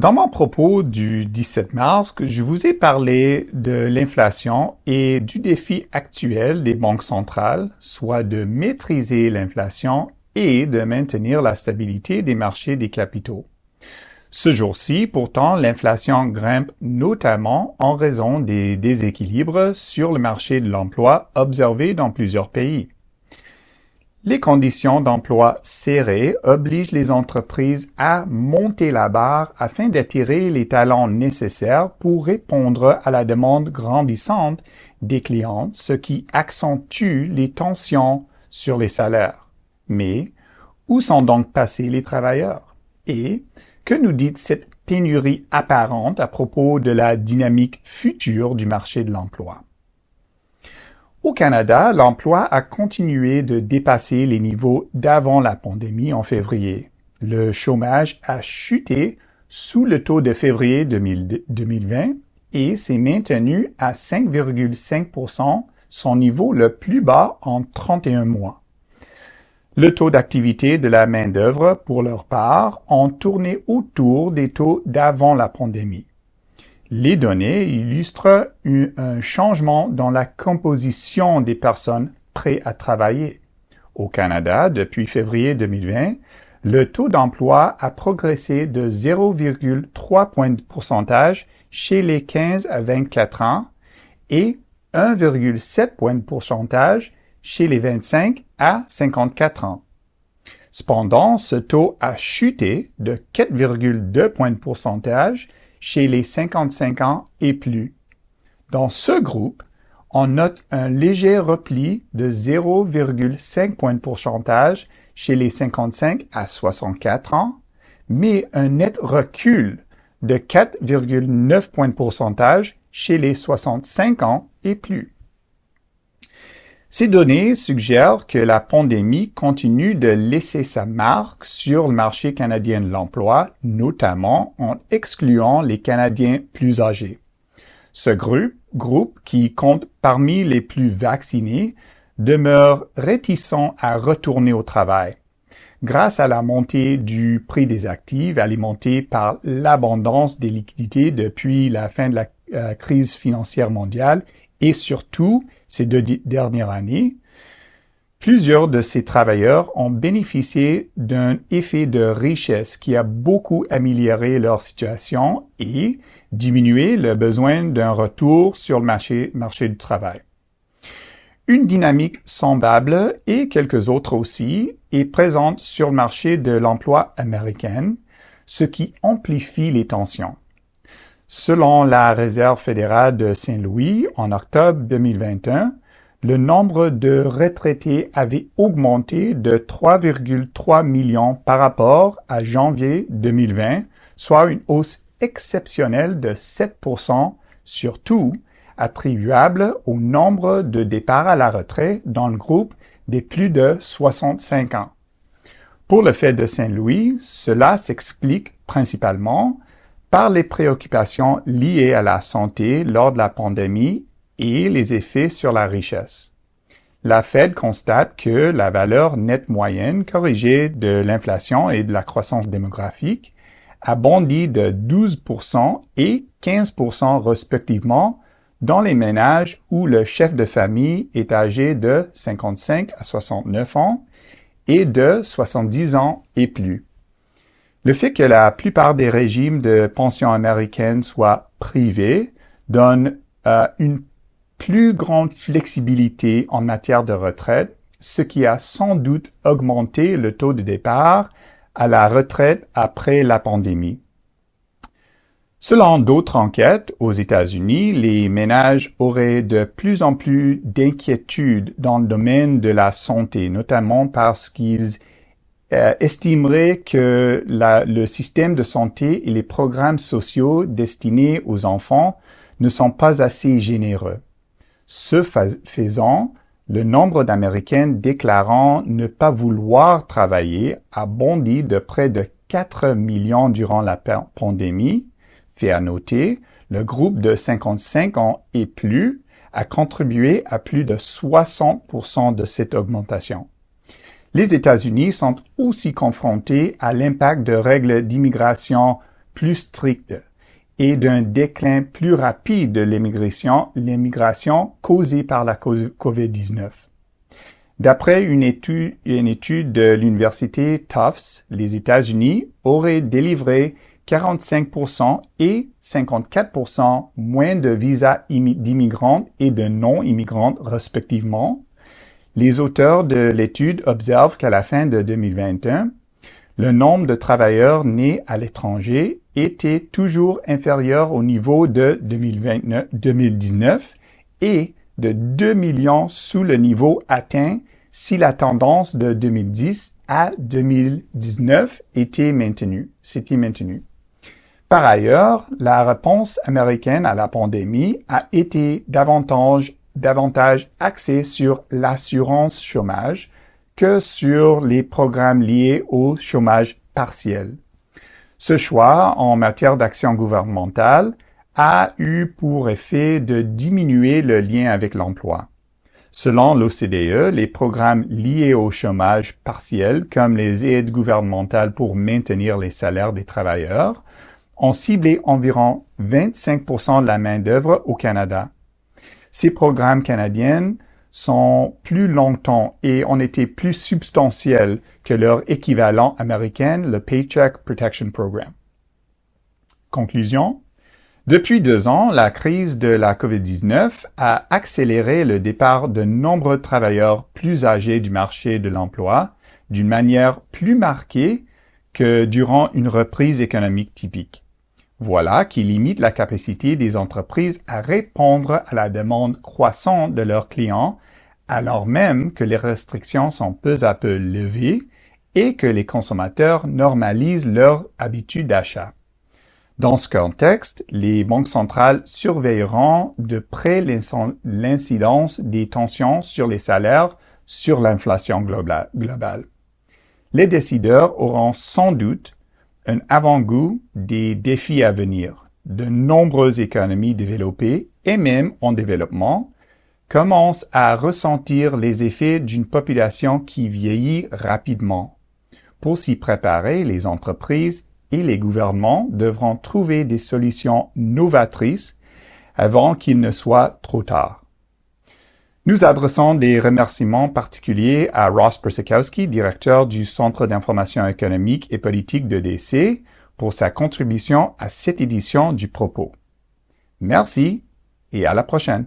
Dans mon propos du 17 mars, je vous ai parlé de l'inflation et du défi actuel des banques centrales, soit de maîtriser l'inflation et de maintenir la stabilité des marchés des capitaux. Ce jour-ci, pourtant, l'inflation grimpe notamment en raison des déséquilibres sur le marché de l'emploi observés dans plusieurs pays. Les conditions d'emploi serrées obligent les entreprises à monter la barre afin d'attirer les talents nécessaires pour répondre à la demande grandissante des clients, ce qui accentue les tensions sur les salaires. Mais où sont donc passés les travailleurs? Et que nous dit cette pénurie apparente à propos de la dynamique future du marché de l'emploi? Au Canada, l'emploi a continué de dépasser les niveaux d'avant la pandémie en février. Le chômage a chuté sous le taux de février 2020 et s'est maintenu à 5,5%, son niveau le plus bas en 31 mois. Le taux d'activité de la main-d'œuvre, pour leur part, ont tourné autour des taux d'avant la pandémie. Les données illustrent un changement dans la composition des personnes prêtes à travailler. Au Canada, depuis février 2020, le taux d'emploi a progressé de 0,3 points de pourcentage chez les 15 à 24 ans et 1,7 points de pourcentage chez les 25 à 54 ans. Cependant, ce taux a chuté de 4,2 points de pourcentage chez les 55 ans et plus. Dans ce groupe, on note un léger repli de 0,5 points de pourcentage chez les 55 à 64 ans, mais un net recul de 4,9 points de pourcentage chez les 65 ans et plus. Ces données suggèrent que la pandémie continue de laisser sa marque sur le marché canadien de l'emploi, notamment en excluant les Canadiens plus âgés. Ce groupe, qui compte parmi les plus vaccinés, demeure réticent à retourner au travail. Grâce à la montée du prix des actifs alimentée par l'abondance des liquidités depuis la fin de la crise financière mondiale et surtout ces 2 dernières années, plusieurs de ces travailleurs ont bénéficié d'un effet de richesse qui a beaucoup amélioré leur situation et diminué le besoin d'un retour sur le marché du travail. Une dynamique semblable, et quelques autres aussi, est présente sur le marché de l'emploi américain, ce qui amplifie les tensions. Selon la Réserve fédérale de Saint-Louis, en octobre 2021, le nombre de retraités avait augmenté de 3,3 millions par rapport à janvier 2020, soit une hausse exceptionnelle de 7%, surtout attribuable au nombre de départs à la retraite dans le groupe des plus de 65 ans. Pour le fait de Saint-Louis, cela s'explique principalement par les préoccupations liées à la santé lors de la pandémie et les effets sur la richesse. La Fed constate que la valeur nette moyenne corrigée de l'inflation et de la croissance démographique a bondi de 12% et 15% respectivement dans les ménages où le chef de famille est âgé de 55 à 69 ans et de 70 ans et plus. Le fait que la plupart des régimes de pension américaines soient privés donne une plus grande flexibilité en matière de retraite, ce qui a sans doute augmenté le taux de départ à la retraite après la pandémie. Selon d'autres enquêtes aux États-Unis, les ménages auraient de plus en plus d'inquiétudes dans le domaine de la santé, notamment parce qu'ils estimeraient que le système de santé et les programmes sociaux destinés aux enfants ne sont pas assez généreux. Ce faisant, le nombre d'Américains déclarant ne pas vouloir travailler a bondi de près de 4 millions durant la pandémie. Fait à noter, le groupe de 55 ans et plus a contribué à plus de 60% de cette augmentation. Les États-Unis sont aussi confrontés à l'impact de règles d'immigration plus strictes et d'un déclin plus rapide de l'immigration causée par la COVID-19. D'après une étude de l'université Tufts, les États-Unis auraient délivré 45% et 54% moins de visas d'immigrants et de non-immigrants respectivement. Les auteurs de l'étude observent qu'à la fin de 2021, le nombre de travailleurs nés à l'étranger était toujours inférieur au niveau de 2019 et de 2 millions sous le niveau atteint si la tendance de 2010 à 2019 s'était maintenue. Par ailleurs, la réponse américaine à la pandémie a été davantage axée sur l'assurance chômage que sur les programmes liés au chômage partiel. Ce choix en matière d'action gouvernementale a eu pour effet de diminuer le lien avec l'emploi. Selon l'OCDE, les programmes liés au chômage partiel, comme les aides gouvernementales pour maintenir les salaires des travailleurs, ont ciblé environ 25% de la main-d'œuvre au Canada. Ces programmes canadiens sont plus longtemps et ont été plus substantiels que leur équivalent américain, le Paycheck Protection Program. Conclusion. Depuis 2 ans, la crise de la COVID-19 a accéléré le départ de nombreux travailleurs plus âgés du marché de l'emploi d'une manière plus marquée que durant une reprise économique typique. Voilà qui limite la capacité des entreprises à répondre à la demande croissante de leurs clients, alors même que les restrictions sont peu à peu levées et que les consommateurs normalisent leurs habitudes d'achat. Dans ce contexte, les banques centrales surveilleront de près l'incidence des tensions sur les salaires sur l'inflation globale. Les décideurs auront sans doute un avant-goût des défis à venir. De nombreuses économies développées et même en développement commencent à ressentir les effets d'une population qui vieillit rapidement. Pour s'y préparer, les entreprises et les gouvernements devront trouver des solutions novatrices avant qu'il ne soit trop tard. Nous adressons des remerciements particuliers à Ross Persikowski, directeur du Centre d'information économique et politique de DC, pour sa contribution à cette édition du Propos. Merci et à la prochaine.